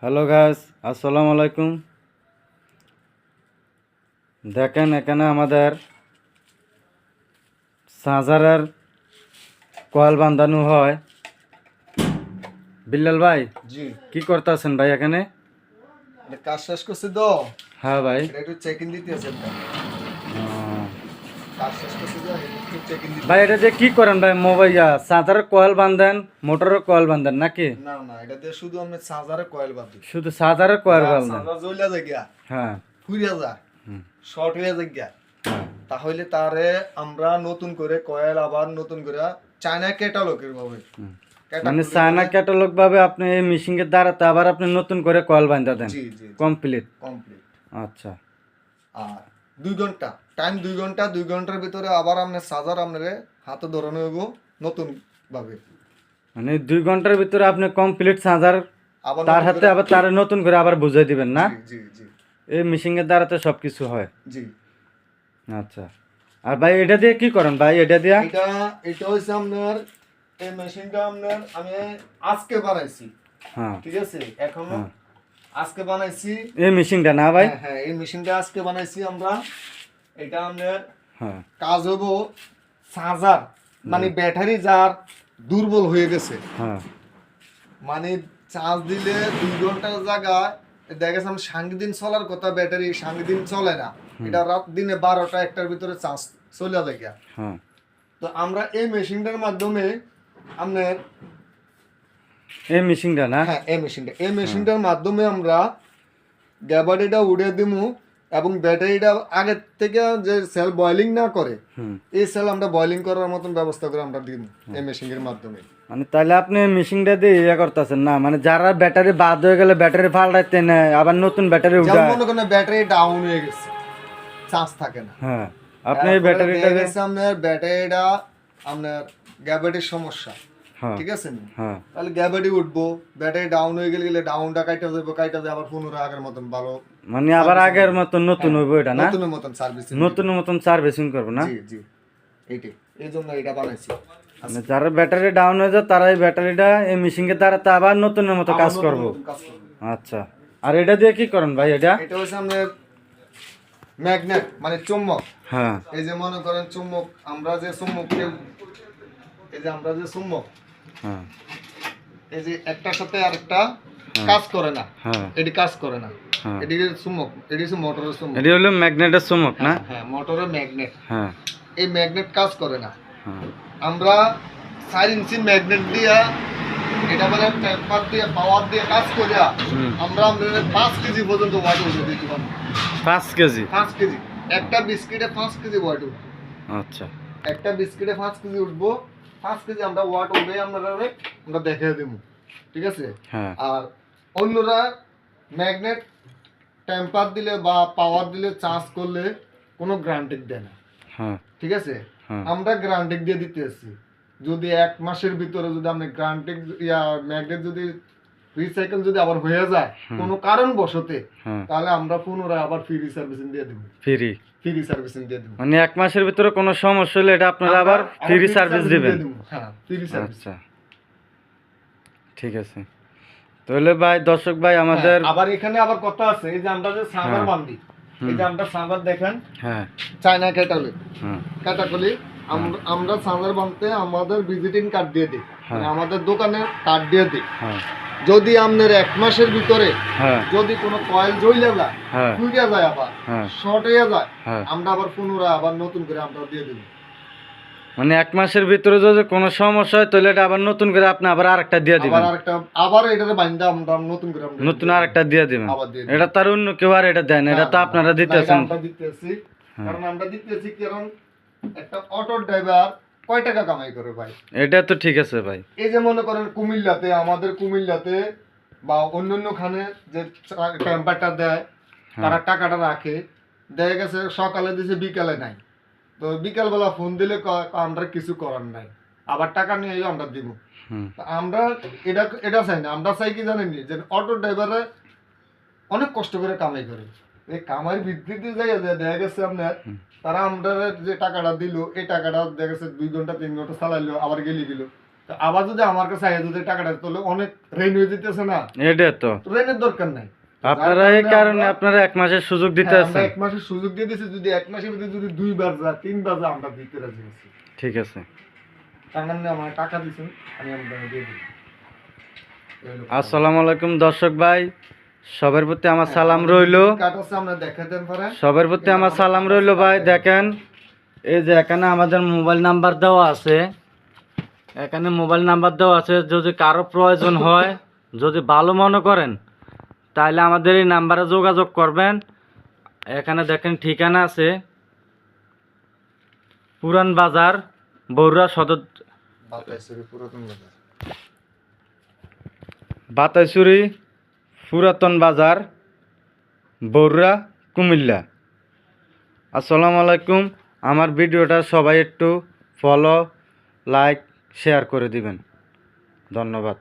Hello guys, আসসালামু আলাইকুম। দেখেন এখানে আমাদের চার্জারের কয়েল বাঁধানো হয়। বিল্লাল ভাই, জি, কি করতেছেন ভাই এখানে? এটা কাজ শেষ করছি তো, হ্যাঁ ভাই। এটা একটু চেক ইন দিতে আছে। আহ, কাজ শেষ করছি তো, একটু চেক ইন দিতে ভাই এটা দিয়ে কি করেন ভাই? মোবাইল চার্জারের কয়েল বাঁধেন, মোটরের কয়েল বাঁধেন নাকি? না না, এটা দিয়ে শুধু আমি চার্জারে কয়েল বাঁধি। শুধু চার্জারের কয়েল বাঁধেন? চার্জার জ্বলিয়া যায় গিয়া, হ্যাঁ। ফুরিয়া যায়, হুম, শর্ট হয়ে যায় গিয়া, হ্যাঁ। তাহলে তারে আমরা নতুন করে কয়েল আবার নতুন করে চায়না ক্যাটালগের ভাবে হুম। মানে ক্যাটাগরি চায়না ক্যাটালগ ভাবে আপনি এই মেশিনের দ্বারাতে আবার আপনি নতুন করে কয়েল বাঁধা দেন? জি জি কমপ্লিট। কমপ্লিট। আচ্ছা। আর 2 ঘন্টা টাইম, 2 ঘন্টা, 2 ঘন্টার ভিতরে আবার আপনার চার্জার আপনার হাতে ধরানো হইব নতুন ভাবে। মানে 2 ঘন্টার ভিতরে আপনি কমপ্লিট চার্জার আবার তার নতুন হাতে করে- আবার তার নতুন করে আবার বুঝাই দিবেন না? জি জি জি এই মেশিনের দ্বারাতে সব কিছু হয়। জি। আচ্ছা। আর ভাই এটা দিয়ে কি করেন ভাই? এটা দিয়া এটা এটা হচ্ছে আপনার, এই মেশিনটা আপনার আমি আজকে বানাইছি, হ্যাঁ ঠিক আছে? এখনো হ্যাঁ। আজকে বানাইছি। এই মেশিনটা না ভাই? হ্যাঁ হ্যাঁ, এই মেশিনটা আজকে বানাইছি আমরা। এটা আপনার হ্যাঁ কাজ হবো চার্জার, মানে ব্যাটারি যার দুর্বল হয়ে গেছে, হ্যাঁ মানে চার্জ দিলে 2 ঘন্টার জায়গায় দেখা গেছে আমি সাংদিন চলার কথা, ব্যাটারি সাংদিন চলে না, এটা রাত দিনে 12টা 1টার ভিতরে চার্জ চলে যায় গিয়া। হ্যাঁ। তো আমরা এই মেশিনটার মাধ্যমে আপনার, এই মেশিনটা না? হ্যাঁ এই মেশিনটার মাধ্যমে আমরা গ্যাবারিটা উড়িয়ে দিমু, এবং ব্যাটারিটা আগে থেকে যে সেল বয়লিং না করে, হুম। এই সেল আমরা বয়লিং করার মতন ব্যবস্থা করে আমরা দিমু এই মেশিনের মাধ্যমে। মানে তাহলে আপনি মেশিনটা দিয়ে ইয়ে করতেছেন না, মানে যারা ব্যাটারি বাদ হয়ে গেলে ব্যাটারি পাল্টাইতে নেয়, আবার নতুন ব্যাটারি যেমন উঠায়। মনে করেন ব্যাটারি ডাউন হয়ে গেছে, চার্জ থাকে না, হ্যাঁ। আপনি এই ব্যাটারিটা আপনার ব্যাটারিটা আপনার গ্যাবারিটির সমস্যা, হ্যাঁ ঠিক আছে নি? হ্যাঁ। তাহলে গ্যাবারিটি উঠবো, ব্যাটারি ডাউন হয়ে গেলে ডাউনটা কাইটা যাবো, কাইটা যায় আবার পুনরায় আগের মতন ভালো, মানে আবার আগের মতন নতুন হইব এটা না? নতুনের মতন সার্ভিস, নতুন মতন সার্ভিসিং করবো না? জি জি, এইটাই, এই জন্য এটা বানাইছি। মানে যারা ব্যাটারি ডাউন হয়ে যায় তারা এই ব্যাটারিটা এই মেশিনের দ্বারা তা আবার নতুনের মতো কাজ আবার করবো। নতুন কাজ করবো। আচ্ছা। আর এটা দিয়ে কি করেন ভাই? এটা এটা হচ্ছে আমাদের ম্যাগনেট, মানে চুম্বক। হ্যাঁ এই যে মনে করেন চুম্বক, আমরা যে চুম্বক, এই যে আমরা যে চুম্বক, হ্যাঁ এই যে একটার সাথে আরেকটা কাজ করে না, হ্যাঁ এটি কাজ করে না, হ্যাঁ। এটি চুম্বক, এটি হচ্ছে মোটরের চুম্বক। এটি হলো ম্যাগনেটের চুম্বক না? হ্যাঁ, মোটরের ম্যাগনেট। হ্যাঁ এই ম্যাগনেট কাজ করে না, হ্যাঁ। আমরা 4 ইঞ্চি ম্যাগনেট দিয়া, এটা মানে টেম্পার দিয়ে পাওয়ার দিয়ে কাজ করিয়া হুম। আমরা আমাদের 5 কেজি পর্যন্ত ওয়াট উঠে দিতে পারবো। 5 কেজি? 5 কেজি, একটা বিস্কিটে 5 কেজি ওয়াট উঠবে। আচ্ছা। একটা বিস্কিটে 5 কেজি উঠবো, 5 কেজি আমরা ওয়াট উঠবে আমরা দেখিয়ে দেবো, ঠিক আছে? হ্যাঁ আর অন্যরা ম্যাগনেট টেম্পার দিলে বা পাওয়ার দিলে চার্জ করলে কোনো গ্যারান্টি দেয় না, হ্যাঁ ঠিক আছে? হ্যাঁ। আমরা গ্যারান্টি দিয়ে দিতে আসছি, যদি 1 মাসের ভিতরে যদি আপনি গ্যারান্টি ম্যাগনেট যদি রিসাইকেল যদি আবার হয়ে যায় কোনো কারণবশতে, হ্যাঁ। তাহলে আমরা পুনরায় আবার ফ্রি সার্ভিসিং দিয়ে দেবো, ফ্রি? সার্ভিসিং দিয়ে দেবো। মানে 1 মাসের ভিতরে কোনো সমস্যা হলে এটা আপনারা আবার ফ্রি সার্ভিস দিবেন? হ্যাঁ, ফ্রি সার্ভিস। আচ্ছা, ঠিক আছে। তাহলে ভাই, দর্শক ভাই আমাদের আবার এখানে আবার কথা আছে, এই যে আমরা যে সার্ভার হ্যাঁ। বান্ধি, এই যে আমরা সার্ভার দেখেন হ্যাঁ চায়না ক্যাটালগ, হ্যাঁ ক্যাটাগরি, আমরা সার্ভার বানতে আমাদের ভিজিটিং কার্ড দিয়ে দিই, হ্যাঁ। মানে আমাদের দোকানের কার্ড দিয়ে দিই। হ্যাঁ যদি আপনার 1 মাসের ভিতরে হ্যাঁ যদি কোনো কয়েল জ্বলে যায়, হ্যাঁ ফুইরা যায়, আবার হ্যাঁ শর্ট হয়ে যায়, হ্যাঁ। আমরা আবার পুনরায় আবার নতুন করে আমরা দিয়ে দেব। মানে 1 মাসের ভিতরে যদি কোনো সমস্যা হয় তাহলে এটা আবার নতুন করে আপনি আবার আরেকটা দিয়ে আবার দিবেন? আরেকটা, আবার এটারে বাইন্দা আমরা নতুন করে আমরা নতুন আরেকটা দিয়ে দিবেন? আবার দিয়ে দিই। এটা তার অন্য কেউ আর এটা দেন? এটা তো আপনারা না, দিতেছেন। এটা আমরা দিতেছি, কারণ আমরা দিতেছি, কারণ একটা অটো ড্রাইভার কয় টাকা কামাই করে ভাই? এটা তো ঠিক আছে ভাই। এই যে মনে করেন কুমিল্লাতে, আমাদের কুমিল্লাতে বা অন্যান্য খানে যে টেম্পারটা দেয়, তারা টাকাটা রাখে, দেখা গেছে সকালে দিছে বিকালে নাই, তো বিকালবেলা ফোন দিলে কয় আমরা কিছু করার নাই, আবার টাকা নিয়ে আমরা দিব। হুম। আমরা এটা এটা চাই না, আমরা চাই কি জানেন, যে অটো ড্রাইভারে অনেক কষ্ট করে কামাই করে, এই কামাই ভিত্তিতে যাই দেখা গেছে আপনার, তারা আমরা যে টাকাটা দিল, এই টাকাটা দেখা গেছে 2 ঘন্টা 3 ঘন্টা চালাইলো, আবার গেলি গেল, তো আবার যদি আমার কাছে আইয়া যদি টাকাটা তাহলে অনেক ঋণ হয়ে যেতেছে না, এটা তো তো ঋণের দরকার নাই। আপনারা এই কারণে আপনারা 1 মাসের সুযোগ দিতে হ্যাঁ, আমরা আছেন। 1 মাসের সুযোগ দিয়ে দিছি, যদি 1 মাসের ভিতরে যদি 2 বার যা 3 বার যা আমরা দিতে রাজি আছি। ঠিক আছে। তার মানে আমার টাকা দিছেন, আমি আপনাকে দিয়ে দিই। আসসালামু আলাইকুম দর্শক ভাই, সবার প্রতি আমার সালাম রইলো। কার্ড আছে আমরা দেখে দেন পরে। সবার প্রতি আমার সালাম রইলো ভাই। দেখেন এই যে এখানে আমাদের মোবাইল নাম্বার দেওয়া আছে, এখানে মোবাইল নাম্বার দেওয়া আছে। যদি কারো প্রয়োজন হয়, যদি ভালো মনে করেন, তাহলে আমাদের এই নাম্বারে যোগাযোগ করবেন। এখানে দেখেন ঠিকানা আছে পুরান বাজার, বগুড়া সদর, বাতাইছড়ি পুরাতন বাজার। বাতাইছড়ি পুরাতন বাজার, বগুড়া, কুমিল্লা। আসসালামু আলাইকুম। আমার ভিডিওটা সবাই একটু ফলো, লাইক, শেয়ার করে দিবেন। ধন্যবাদ।